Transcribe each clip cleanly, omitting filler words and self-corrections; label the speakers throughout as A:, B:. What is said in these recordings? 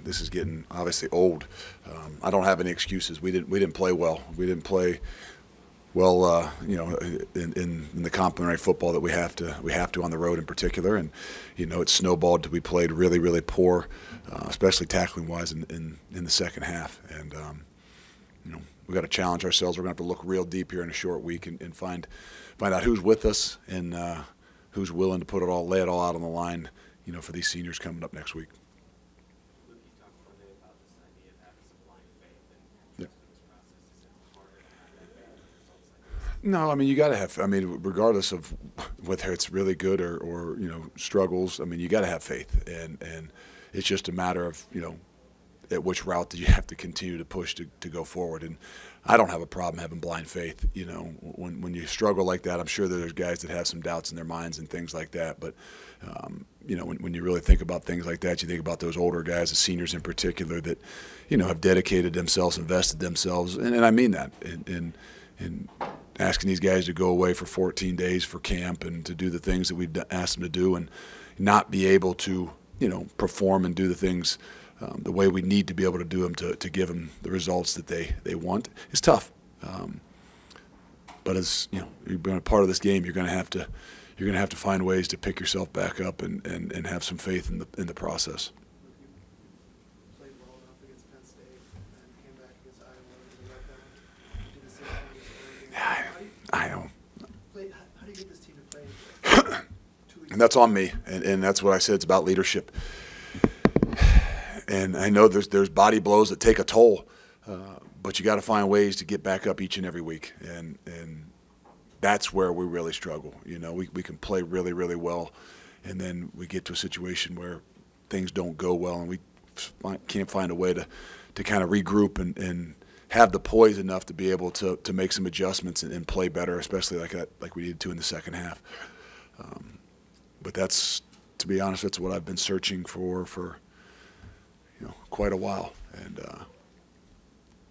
A: this is getting obviously old. I don't have any excuses. We didn't play well. We didn't play well, in the complementary football that we have to on the road in particular. And it snowballed to we played really, really poor, especially tackling wise in the second half. And we got to challenge ourselves. We're going to have to look real deep here in a short week and find out who's with us and who's willing to lay it all out on the line, for these seniors coming up next week.
B: Luke, you talked one day about this idea of having some blind faith and trusting this process. Is it harder to have that faith in results like this?
A: No, I mean, you got to have. I mean, regardless of whether it's really good or struggles. I mean, you got to have faith, and it's just a matter of at which route do you have to continue to push to go forward. And I don't have a problem having blind faith. When you struggle like that, I'm sure that there's guys that have some doubts in their minds and things like that. But when you really think about things like that, you think about those older guys, the seniors in particular, that have dedicated themselves, invested themselves, and I mean that. And asking these guys to go away for 14 days for camp and to do the things that we've asked them to do, and not be able to perform and do the things the way we need to be able to do them to give them the results that they want is tough. But as you've been a part of this game, you're going to have to find ways to pick yourself back up and have some faith in the process.
C: Played well enough against Penn State and came back against Iowa and let down. Did the same thing against Oregon.
A: I know.
C: How do you get this team to play 2 weeks?
A: And that's on me, and that's what I said. It's about leadership. And I know there's body blows that take a toll, but you got to find ways to get back up each and every week, and that's where we really struggle. We can play really, really well, and then we get to a situation where things don't go well, and we can't find a way to kind of regroup and have the poise enough to be able to make some adjustments and play better, especially like we needed to in the second half. But that's, to be honest, that's what I've been searching for quite a while, and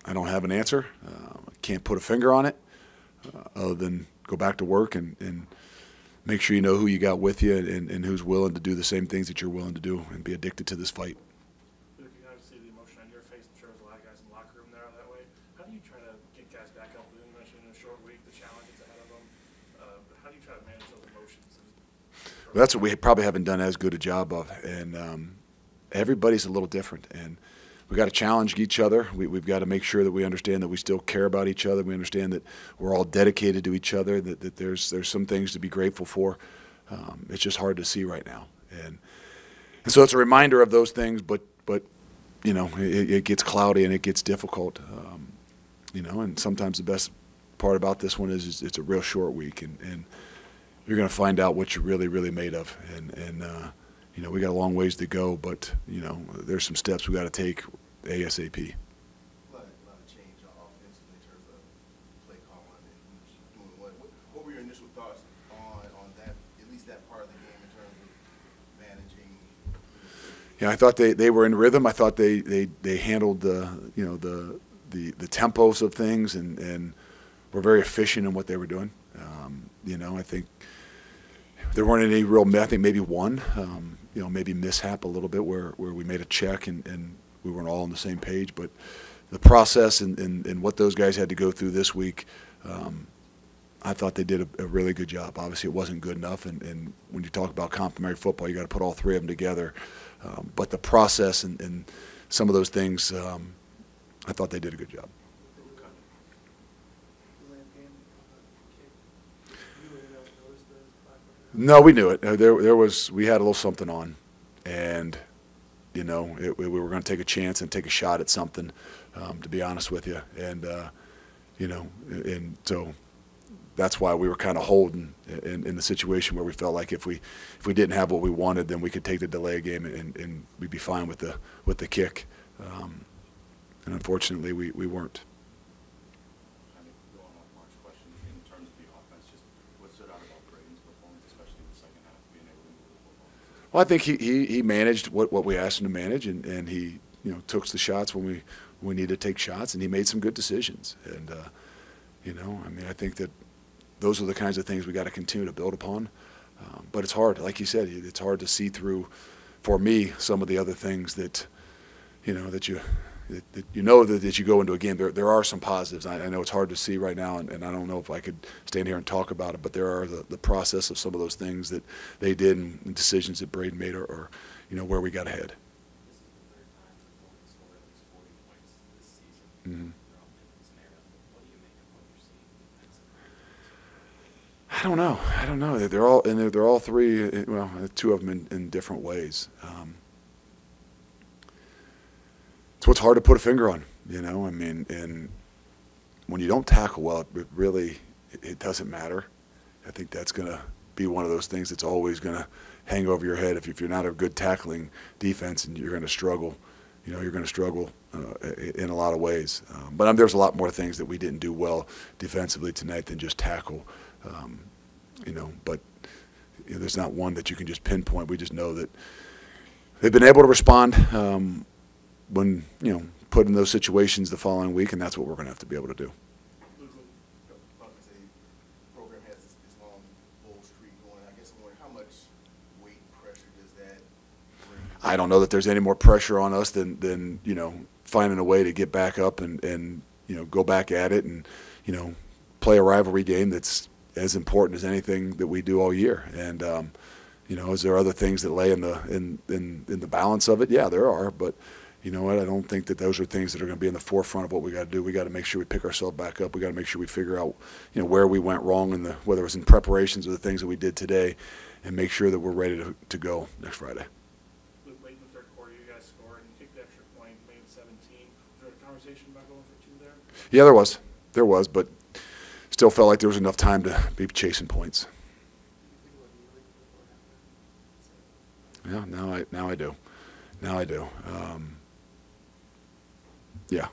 A: I don't have an answer. I can't put a finger on it other than go back to work and make sure you know who you got with you and who's willing to do the same things that you're willing to do and be addicted to this fight.
D: Luke, you kind of see the emotion on your face. I'm sure there's a lot of guys in the locker room there that way. How do you try to get guys back up within a short week, the challenges ahead of them? How do you try to manage those emotions?
A: Well, that's what we probably haven't done as good a job of, and everybody's a little different, and we got to challenge each other. We've got to make sure that we understand that we still care about each other. We understand that we're all dedicated to each other. That there's some things to be grateful for. It's just hard to see right now, and so it's a reminder of those things. But it gets cloudy and it gets difficult. And sometimes the best part about this one is it's a real short week, and you're going to find out what you're really, really made of, and we got a long ways to go, but there's some steps we got to take ASAP.
E: A lot of change offensively in terms of play calling and who's doing what. What were your initial thoughts on that, at least that part of the game, in terms of managing?
A: Yeah, I thought they were in rhythm. I thought they handled the tempos of things and were very efficient in what they were doing. I think there weren't any real. I think maybe one. Maybe mishap a little bit where we made a check and we weren't all on the same page. But the process and what those guys had to go through this week, I thought they did a really good job. Obviously, it wasn't good enough, and when you talk about complementary football, you got to put all three of them together. But the process and some of those things, I thought they did a good job. No, we knew it. We had a little something on, and we were going to take a chance and take a shot at something. To be honest with you, and and so that's why we were kind of holding in the situation where we felt like if we didn't have what we wanted, then we could take the delay game and we'd be fine with the kick. And unfortunately, we weren't. Well, I think he managed what we asked him to manage, and he took the shots when we needed to take shots, and he made some good decisions. And I think that those are the kinds of things we got to continue to build upon. But it's hard, like you said, it's hard to see through, for me, some of the other things that you know, that you go into a game. There are some positives. I know it's hard to see right now, and I don't know if I could stand here and talk about it, but there are the process of some of those things that they did and decisions that Braden made are you know, where we got ahead.
B: This is the third time that Thornton scored at least 40 points this season.
A: Mhm.
B: They're all different scenarios. What do you make of what you're seeing defensively?
A: I don't know. They're all three. Well, two of them in different ways. It's what's hard to put a finger on. You know, I mean, and when you don't tackle well, it doesn't matter. I think that's going to be one of those things that's always going to hang over your head. If you're not a good tackling defense, and you're going to struggle. You know, you're going to struggle in a lot of ways. But there's a lot more things that we didn't do well defensively tonight than just tackle. You know, but you know, there's not one that you can just pinpoint. We just know that they've been able to respond when, you know, put in those situations the following week, and that's what we're going to have to be able to do.
E: Program has this long bowl streak going. I guess I'm wondering how much weight pressure does that bring?
A: I don't know that there's any more pressure on us than you know, finding a way to get back up and you know, go back at it and, you know, play a rivalry game that's as important as anything that we do all year. And you know, is there other things that lay in the balance of it? Yeah, there are, but you know what? I don't think that those are things that are going to be in the forefront of what we got to do. We got to make sure we pick ourselves back up. We got to make sure we figure out, you know, where we went wrong in whether it was in preparations or the things that we did today, and make sure that we're ready to go next Friday.
D: Late in the third quarter, you guys scored and kicked the extra point, made it 17. Was there a conversation about going for 2 there?
A: Yeah, there was, but still felt like there was enough time to be chasing points. Yeah, now I do. Yeah.